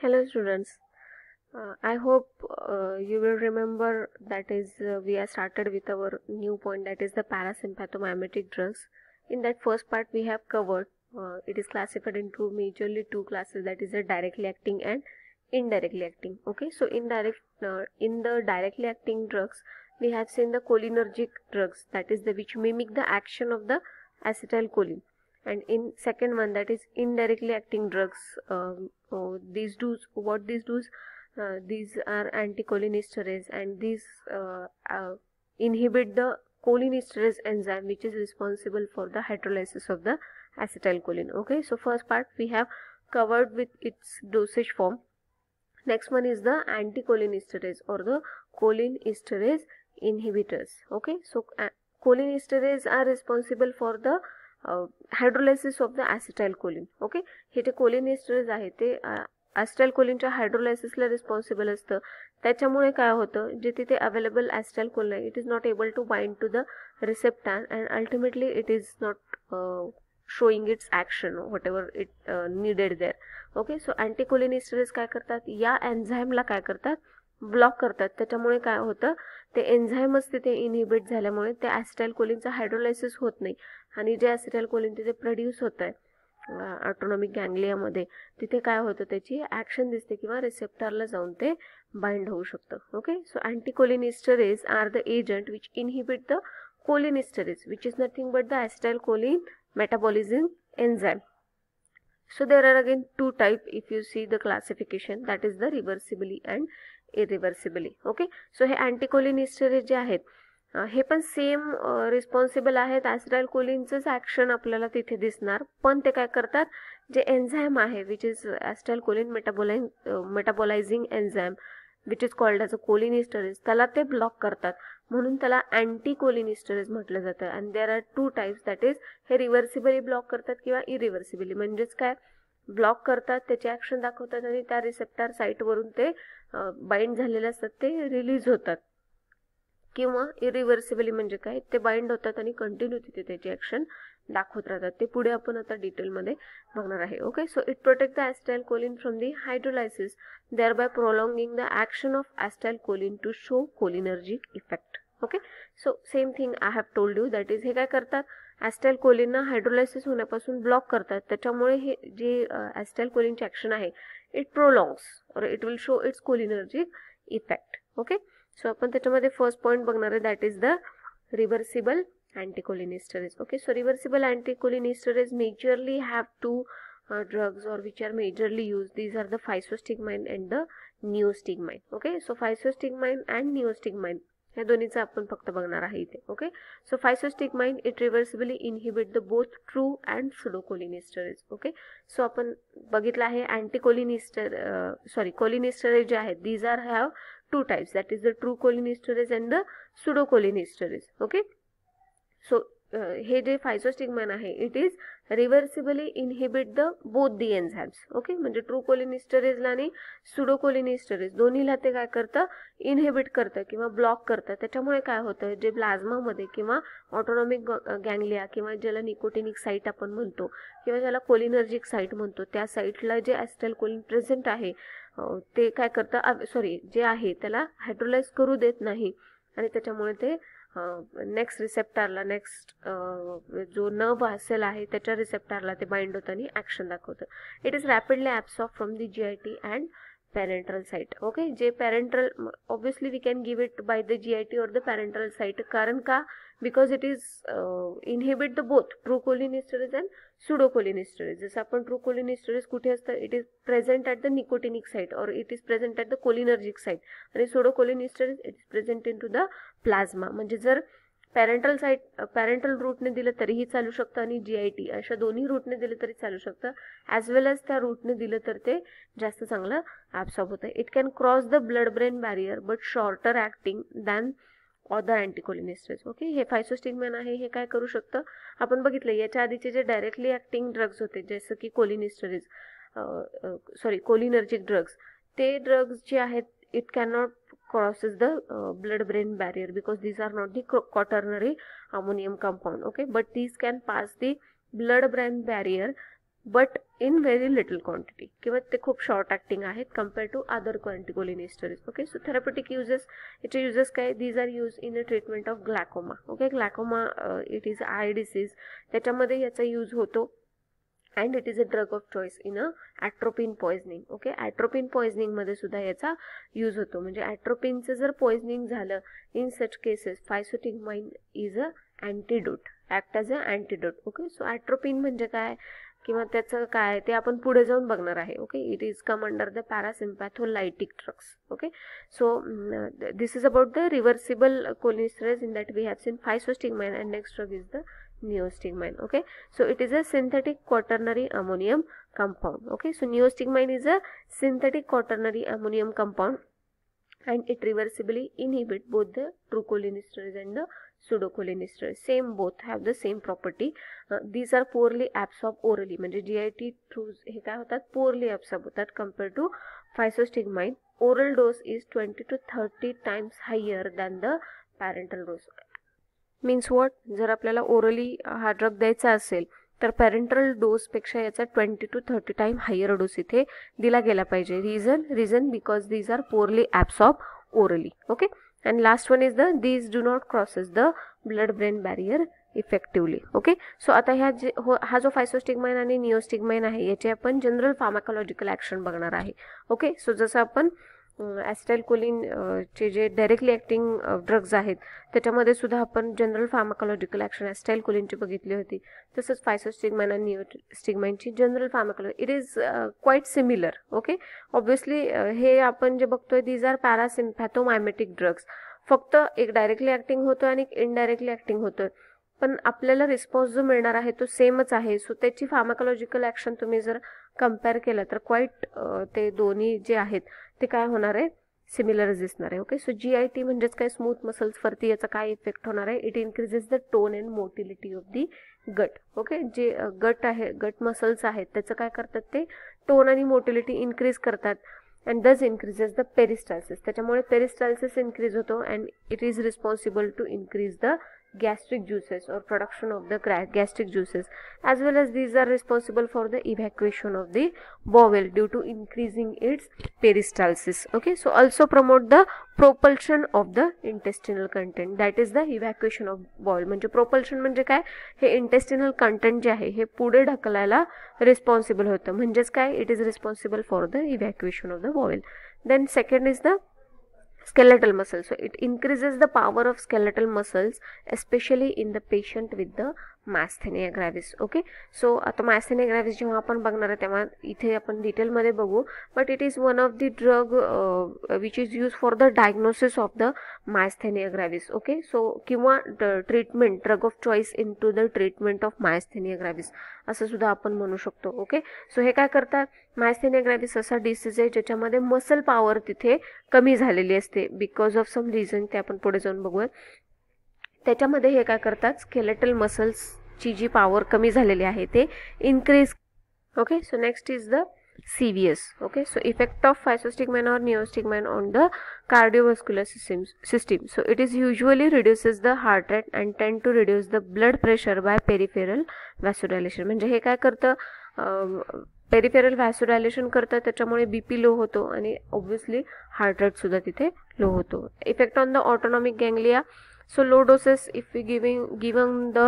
Hello students, I hope you will remember that is we have started with our new point, that is the parasympathomimetic drugs. In that first part we have covered, it is classified into majorly two classes, that is the directly acting and indirectly acting. Okay, so in the directly acting drugs we have seen the cholinergic drugs, that is the which mimic the action of the acetylcholine, and in second one, that is indirectly acting drugs. These are anticholinesterase, and these inhibit the cholinesterase enzyme which is responsible for the hydrolysis of the acetylcholine. Okay, so first part we have covered with its dosage form. Next one is the anticholinesterase or the cholinesterase inhibitors. Okay, so cholinesterase are responsible for the hydrolysis of the acetylcholine. Okay, हे जे कोलिनेस्टरेज आहे ते ॲसिटाइलकोलिनच्या हायड्रोलायसिसला responsible असतं. त्याच्यामुळे काय होतं, जे तिथे अवेलेबल ॲसिटाइलकोलिन आहे it is not able to bind to the receptor and ultimately it is not showing its action whatever it needed there. Okay, so anticholinesterase काय करतात, या एन्झाईमला काय करतात, ब्लॉक करतात. त्याच्यामुळे काय होतं, ते एन्झाईमच तिथे इनहिबिट झाल्यामुळे ते ॲसिटाइलकोलिनचं हायड्रोलायसिस होत नाही आणि जे ॲसिटाइलकोलिन तिथे प्रोड्यूस होत आहे ऑटोनॉमिक गँग्लियामध्ये, तिथे काय होतं, त्याची ॲक्शन दिसते किंवा रिसेप्टरला जाऊन ते बाइंड होऊ शकतं. Okay, so anticholinesterase are the agent which inhibit the cholinesterase, which is nothing but the acetylcholine metabolism enzyme. So there are again two type if you see the classification, that is the reversibly and irreversibly. Okay, so हे anticholinesterase जे आहेत हे पण same responsible आहेत. ॲसिटाइलकोलिनचंच action आपल्याला तिथे दिसणार, पण ते काय करतात, जे एन्झाईम आहे which is acetylcholine metabolising enzyme which is called as a cholinesterase, त्याला ते ब्लॉक करतात, म्हणून त्याला अँटीकोलिनेस्टरेज म्हटलं जातं. And there are two types, that is हे रिव्हर्सिबली ब्लॉक करतात किंवा इरिव्हर्सिबली. म्हणजेच काय, ब्लॉक करतात, त्याची ॲक्शन दाखवतात आणि त्या रिसेप्टर साईटवरून ते बाइंड झालेले असतात, ते रिलीज होतात. किंवा इरिव्हर्सिबली म्हणजे काय, ते बाइंड होतात आणि कंटिन्यू तिथे त्याची ॲक्शन दाखवत राहतात. ते पुढे आपण आता डिटेलमध्ये बघणार आहे. Okay, so it protect the acetylcholine from the hydrolysis, thereby prolonging the action of acetylcholine to show cholinergic effect. Okay, so same thing I have told you, that is हे काय करतात, ॲसिटाइलकोलिन ना हायड्रोलायसिस होण्यापासून ब्लॉक करतात. त्याच्यामुळे हे जे ॲसिटाइलकोलिनची action आहे इट प्रोलॉंग्स और it will show it's cholinergic effect. Okay, so आपण त्याच्यामध्ये फर्स्ट पॉईंट बघणार आहे, that is the reversible anticholinesterase. Okay, so reversible anticholinesterase majorly have two drugs or which are majorly used. These are the physostigmine and the neostigmine. Okay, so physostigmine and neostigmine या दोन्हीचा आपण फक्त बघणार आहे इथे. Okay, so physostigmine it reversibly inhibit the both true and pseudocolinesterase. Okay, so आपण बघितलं आहे cholinesterase जे आहेत, these are have two types, that is the true cholinesterase and the pseudocolinesterase. Okay, so हे जे फायसोस्टिग्मॅन आहे it is reversibly inhibit the both the enzymes. Okay, म्हणजे true कोलिनेस्टरेजला आणि सुडोकोलिनेस्टरेज दोन्हीला ते काय करतं, इनहिबिट करतं किंवा ब्लॉक करतं. त्याच्यामुळे काय होतं, जे प्लाझ्मामध्ये किंवा ऑटोनॉमिक गँग्लिया किंवा ज्याला निकोटिनिक साईट आपण म्हणतो किंवा ज्याला कोलिनर्जिक साईट म्हणतो, त्या साईटला जे ॲसिटाइलकोलिन प्रेझेंट आहे ते काय करतं, जे आहे त्याला हायड्रोलाइज करू देत नाही आणि त्याच्यामुळे ते नेक्स्ट रिसेप्टरला, नेक्स्ट जो नर्व सेल आहे त्याच्या रिसेप्टरला ते बाइंड होतं आणि ॲक्शन दाखवतं. It is rapidly absorb from the GIT and parenteral site. Okay, जे parenteral, obviously we can give it by the GIT और द पॅरेंट्रल साईट. कारण का, because it is inhibit the both true cholinesterase and pseudocholinesterase. जसं आपण true cholinesterase कुठे असतं, it is present at the nicotinic site और it is present at the cholinergic site, आणि pseudocholinesterase it is present in to the plasma. म्हणजे जर parental रूटने दिलं तरीही चालू शकतं आणि GIT अशा दोन्ही रूटने दिलं तरी चालू शकतं, ॲज वेल एज त्या रूटने दिलं तर ते जास्त चांगलं ॲब्सॉर्ब होतं. It can cross the blood brain barrier but shorter acting than other anticholinesterase. Okay, हे फायसोस्टिग्मॅन आहे, हे काय करू शकतं, आपण बघितलं याच्या आधीचे जे डायरेक्टली ॲक्टिंग ड्रग्ज होते जसं की कोलिनर्जिक ड्रग्ज, ते ड्रग्ज जे आहेत it cannot crosses the blood-brain barrier because these are not the quaternary ammonium compound. Okay, but these can pass the blood-brain barrier, but in very little quantity, किंवा ते खूप short acting आहेत compare to other कॉर्टिकोलिनिस्टरीज. Okay, so therapeutic uses, याचे uses काय, these are use in a treatment of glaucoma. Okay, glaucoma it is eye disease, त्याच्यामध्ये याचा use होतो. And it is a drug of choice in a atropine poisoning. Okay, atropine पॉइझनिंगमध्ये सुद्धा याचा use होतो. म्हणजे ॲट्रोपिनचं जर पॉइझनिंग झालं, in such cases फायसोस्टिग्माइन is a antidote, act as a antidote. Okay, so atropine म्हणजे काय किंवा त्याचं काय ते आपण पुढे जाऊन बघणार आहे. Okay, it is come under the parasympatholytic drugs. Okay, so this is about the reversible cholinesterase in that we have seen physostigmine, and next drug is the neostigmine. Okay, so it is a synthetic quaternary ammonium compound. Okay, so neostigmine is a synthetic quaternary ammonium compound and it reversibly inhibit both the true cholinesterase and the pseudocholinesterase. Same, both have the same property. These are poorly absorbed orally, म्हणजे GIT through हे काय होतात, poorly absorbed होतात compared to physostigmine. Oral dose is 20 to 30 times higher than the parenteral dose. Means what, जर आपल्याला orally हा drug द्यायचा असेल तर पॅरेंटल डोसपेक्षा याचा 20 to 30 टाइम हायर डोस इथे दिला गेला पाहिजे. Reason because these are poorly absorbed orally. Okay, and last one is the these do not crosses the blood brain barrier effectively. Okay, so आता हा जो फायसोस्टिग्माइन आणि निओस्टिग्माइन आहे याचे आपण जनरल फार्माकोलॉजिकल ॲक्शन बघणार आहे. ओके, सो जसं आपण ॲसिटाइलकोलिन चे जे डायरेक्टली ॲक्टिंग ड्रग्ज आहेत त्याच्यामध्ये सुद्धा आपण जनरल फार्माकोलॉजिकल ॲक्शन ॲसिटाइलकोलिनची बघितली होती, तसंच फायसोस्टिग्माइन आणि निओस्टिग्माइनची general pharmacology it is quite similar. Okay, obviously हे आपण जे बघतोय दीज आर पॅरासिम्पॅथोमायमेटिक ड्रग्स. फक्त एक डायरेक्टली ॲक्टिंग होतो आणि एक इनडायरेक्टली ॲक्टिंग होतोय, पण आपल्याला रिस्पॉन्स जो मिळणार आहे तो सेमच आहे. सो त्याची फार्माकोलॉजिकल ॲक्शन तुम्ही जर कम्पेअर केलं तर क्वाईट ते दोन्ही जे आहेत ते काय होणार आहे, सिमिलरच दिसणार आहे. ओके, सो GIT म्हणजेच काय, स्मूथ मसल्सवरती याचा काय इफेक्ट होणार आहे, it increases the tone and motility of the गट. ओके, जे गट आहे, गट मसल्स आहेत त्याचं काय करतात, ते टोन आणि मोटिलिटी इन्क्रीज करतात and thus increases the peristalsis. त्याच्यामुळे पेरिस्टाल्सिस इन्क्रीज होतो and it is responsible to increase the gastric juices or production of the gastric juices, as well as these are responsible for the evacuation of the bowel due to increasing its peristalsis. Okay, so also promote the propulsion of the intestinal content, that is the evacuation of bowel. म्हणजे propulsion म्हणजे काय, हे intestinal content जे आहे हे पुढे ढकलायला responsible होतं, म्हणजेच काय, it is responsible for the evacuation of the bowel. Then second is the skeletal muscle. So it increases the power of skeletal muscles, especially in the patient with the myasthenia gravis. Okay, so आता myasthenia gravis जेव्हा आपण बघणार आहे तेव्हा इथे आपण डिटेलमध्ये बघू, but it is one of the drug which is use for the diagnosis of the myasthenia gravis. Okay, so किंवा treatment, drug of choice in to the treatment of myasthenia gravis असं सुद्धा आपण म्हणू शकतो. ओके, सो हे काय करतात, myasthenia gravis असा डिसीज आहे ज्याच्यामध्ये मसल पॉवर तिथे कमी झालेली असते बिकॉज ऑफ सम रिझन, ते आपण पुढे जाऊन बघूया. त्याच्यामध्ये हे काय करतात, स्केलेटल मसल्सची जी पॉवर कमी झालेली आहे ते increase. Okay, so next is the CVS. Okay, so effect of physostigmine or neostigmine on the cardiovascular system. So it is usually reduces the heart rate and tend to reduce the blood pressure by peripheral vasodilation. म्हणजे हे काय करतं, peripheral vasodilation करतं, त्याच्यामुळे BP low होतो आणि obviously heart rate सुद्धा तिथे लो होतो. Effect on the autonomic ganglia. So low doses, if we given the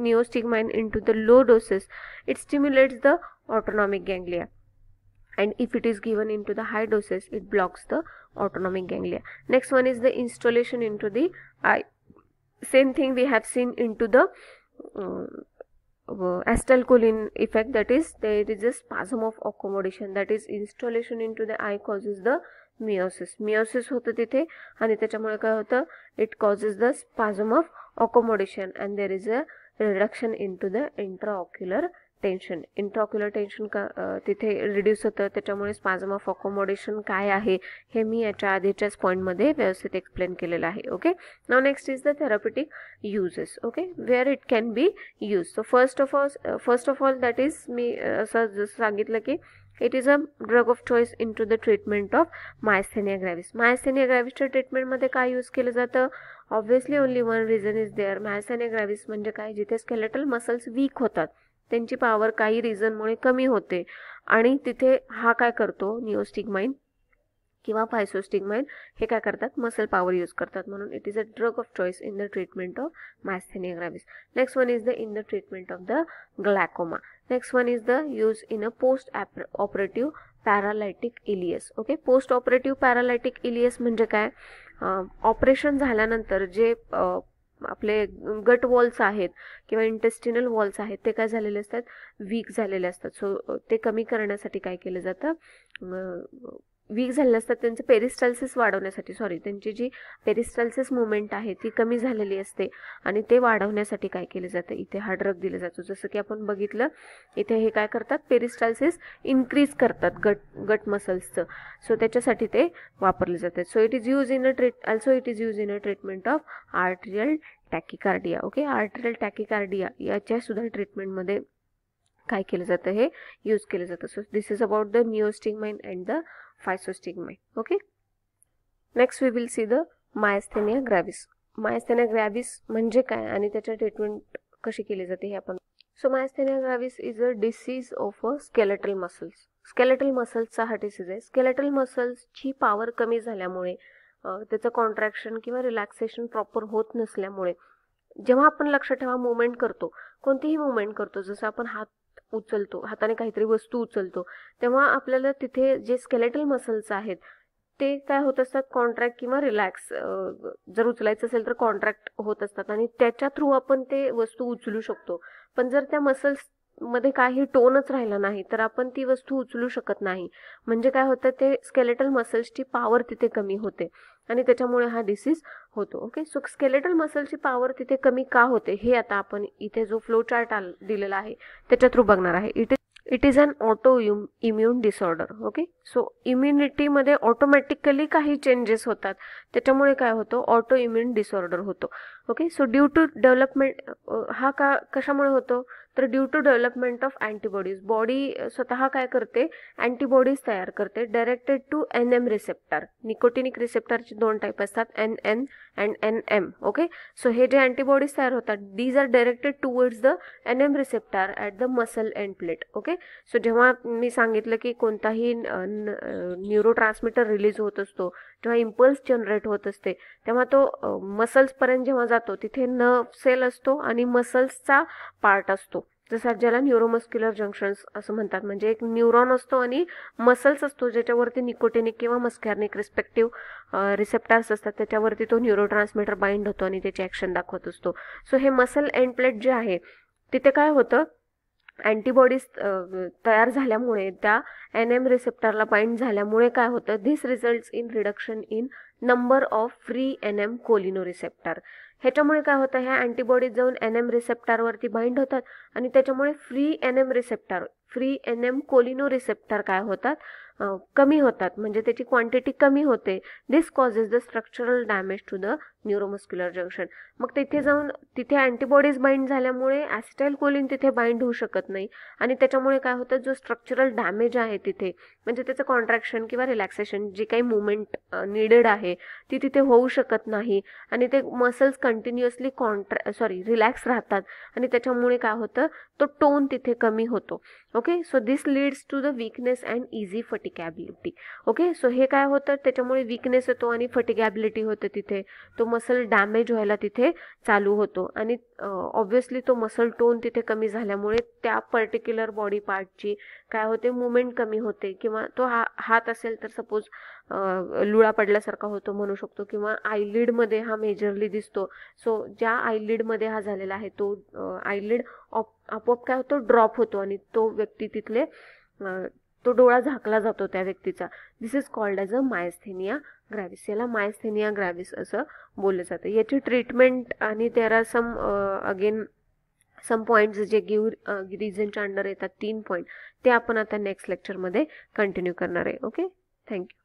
neostigmine into the low doses, it stimulates the autonomic ganglia, and if it is given into the high doses, it blocks the autonomic ganglia. Next one is the installation into the eye. Same thing we have seen into the acetylcholine effect, that is there is a spasm of accommodation, that is installation into the eye causes the miosis होतं तिथे आणि त्याच्यामुळे काय होतं, it causes the spasm of accommodation and there is a reduction in to the intraocular tension. Intraocular tension तिथे reduce होतं, त्याच्यामुळे स्पाझम of accommodation काय आहे हे मी याच्या आधीच्याच पॉईंटमध्ये व्यवस्थित एक्सप्लेन केलेलं आहे. ओके, नाव next is the therapeutic uses. Okay, where it can be use. So first of all that is, मी असं जसं सांगितलं की it is a drug of choice into the treatment of myasthenia gravis. myasthenia gravis च्या treatment मध्ये काय use केलं जातं, obviously only one reason is there. myasthenia gravis म्हणजे काय, जिथे स्केलेटल मसल्स वीक होतात त्यांची पॉवर काही रिझनमुळे कमी होते आणि तिथे हा काय करतो, निओस्टिग्माइन किंवा फायसोस्टिग्माइन हे काय करतात, मसल पॉवर यूज करतात. म्हणून it is a drug of choice in the treatment of myasthenia gravis. Next one is the in the treatment of the glaucoma. Next one is the use in a post operative paralytic ileus. Okay, post operative paralytic ileus म्हणजे काय, operation झाल्यानंतर जे आपले गट walls आहेत किंवा intestinal walls आहेत ते काय झालेले असतात, वीक झालेले असतात. सो ते कमी करण्यासाठी काय केलं जातं, वीक झालेले असतात, त्यांचं पेरिस्टाल्सिस वाढवण्यासाठी, त्यांची जी पेरिस्टाल्सिस मुवमेंट आहे ती कमी झालेली असते आणि ते वाढवण्यासाठी काय केलं जातं, इथे हा ड्रग दिला जातो. जसं की आपण बघितलं इथे हे काय करतात, पेरिस्टाल्सिस इन्क्रीज करतात गट मसल्सचं. सो त्याच्यासाठी ते वापरले जातात. So it is use in a treatment of arterial tachycardia. Okay, arterial tachycardia याच्या सुद्धा ट्रीटमेंटमध्ये काय केलं जातं, हे यूज केलं जातं. So this is about the neostigmine and the physostigmine. Okay, next we will see the myasthenia gravis. Myasthenia gravis म्हणजे काय आणि त्याच्या ट्रीटमेंट कशी केली जाते हे आपण. So myasthenia gravis is a disease of a skeletal muscles. Skeletal मसल्सचा हा डिसीज आहे. स्केलेटल मसल्सची पॉवर कमी झाल्यामुळे, त्याचं कॉन्ट्रॅक्शन किंवा रिलॅक्सेशन प्रॉपर होत नसल्यामुळे, जेव्हा आपण लक्ष ठेवा मुवमेंट करतो, कोणतीही मुवमेंट करतो, जसं आपण हात उचलतो, हाताने काहीतरी वस्तू उचलतो, तेव्हा आपल्याला तिथे जे स्केलेटल मसल्स आहेत ते काय होत असतात, कॉन्ट्रॅक्ट किंवा रिलॅक्स, जर उचलायचं असेल तर कॉन्ट्रॅक्ट होत असतात आणि त्याच्या थ्रू आपण ते वस्तू उचलू शकतो. पण जर त्या मसल्स मध्ये काही टोनच राहिला नाही तर आपण ती वस्तू उचलू शकत नाही. म्हणजे काय होतं, ते स्केलेटल मसल्सची पॉवर तिथे कमी होते आणि त्याच्यामुळे हा डिसीज होतो. ओके, सो स्केलेटल मसलची पॉवर तिथे कमी का होते हे आता आपण इथे जो फ्लो चार्ट दिलेला आहे त्याच्या थ्रू बघणार आहे. It is an auto immune disorder. Okay, so इम्युनिटीमध्ये ऑटोमॅटिकली काही चेंजेस होतात, त्याच्यामुळे काय होतं, ऑटो इम्युन डिसऑर्डर होतो. Okay, so due to development, हा कशामुळे होतो, तर due to development of antibodies. Body स्वतः काय करते, अँटीबॉडीज तयार करते directed to NM receptor. Nicotinic रिसेप्टरचे 2 टाईप असतात, NN and NM. Okay, so हे जे अँटीबॉडीज तयार होतात, these are directed towards the NM receptor at the muscle end plate. Okay, so जेव्हा मी सांगितलं की कोणताही न्यूरोट्रान्समीटर रिलीज होत असतो, जेव्हा इम्पल्स जनरेट होत असते, तेव्हा तो मसल्सपर्यंत जेव्हा जातो तिथे नर्व सेल असतो आणि मसल्सचा पार्ट असतो, जसं ज्याला न्यूरोमस्क्युलर जंक्शन्स असं म्हणतात. म्हणजे एक न्यूरॉन असतो आणि मसल्स असतो ज्याच्यावरती निकोटिनिक किंवा मस्कॅर्निक रिस्पेक्टिव्ह रिसेप्टर्स असतात, त्याच्यावरती तो न्यूरोट्रान्समीटर बाइंड होतो आणि त्याची ॲक्शन दाखवत असतो. सो हे मसल एंड प्लेट जे आहे तिथे काय होतं, अँटीबॉडीज तयार झाल्यामुळे, त्या NM रिसेप्टरला बाइंड झाल्यामुळे काय होतं, this results in reduction in number of free NM cholinoreceptor. ह्याच्यामुळे काय होतं, ह्या अँटीबॉडीज जाऊन NM रिसेप्टरवरती बाइंड होतात आणि त्याच्यामुळे फ्री NM कोलिनो रिसेप्टर काय होतात, कमी होतात, म्हणजे त्याची क्वांटिटी कमी होते. This causes the structural damage to the neuromuscular junction. मग तिथे अँटीबॉडीज बाइंड झाल्यामुळे ॲसिटाइलकोलिन तिथे बाइंड होऊ शकत नाही आणि त्याच्यामुळे काय होतं, जो स्ट्रक्चरल डॅमेज आहे तिथे, म्हणजे त्याचं कॉन्ट्रॅक्शन किंवा रिलॅक्सेशन, जी काही मुवमेंट निडेड आहे ती तिथे होऊ शकत नाही आणि ते मसल्स कंटिन्युअसली रिलॅक्स राहतात आणि त्याच्यामुळे काय होतं, तो टोन तिथे कमी होतो. Okay, so this leads to the weakness and easy fatigability. Okay, so हे काय होतं, त्याच्यामुळे वीकनेस येतो आणि फटिगॅबिलिटी होते, तिथे तो मसल डॅमेज व्हायला तिथे चालू होतो आणि ऑब्व्हियसली तो मसल टोन तिथे कमी झाल्यामुळे त्या पर्टिक्युलर बॉडी पार्टची काय होते, मुवमेंट कमी होते. किंवा तो हात असेल तर सपोज लुळा पडल्यासारखा होतो म्हणू शकतो, किंवा आयलिडमध्ये हा मेजरली दिसतो. सो ज्या आयलिडमध्ये हा झालेला आहे तो आयलिड आपोआप काय होतो, ड्रॉप होतो आणि तो व्यक्ती तिथले तो डोळा झाकला जातो त्या व्यक्तीचा. This is called as a myasthenia gravis. याला मायस्थेनिया ग्रॅव्हिस असं बोललं जातं. याची ट्रीटमेंट आणि देअर आर सम पॉईंट्स जे रिझनच्या अंडर येतात, 3 पॉईंट, ते आपण आता नेक्स्ट लेक्चरमध्ये कंटिन्यू करणार आहे. Okay, thank you.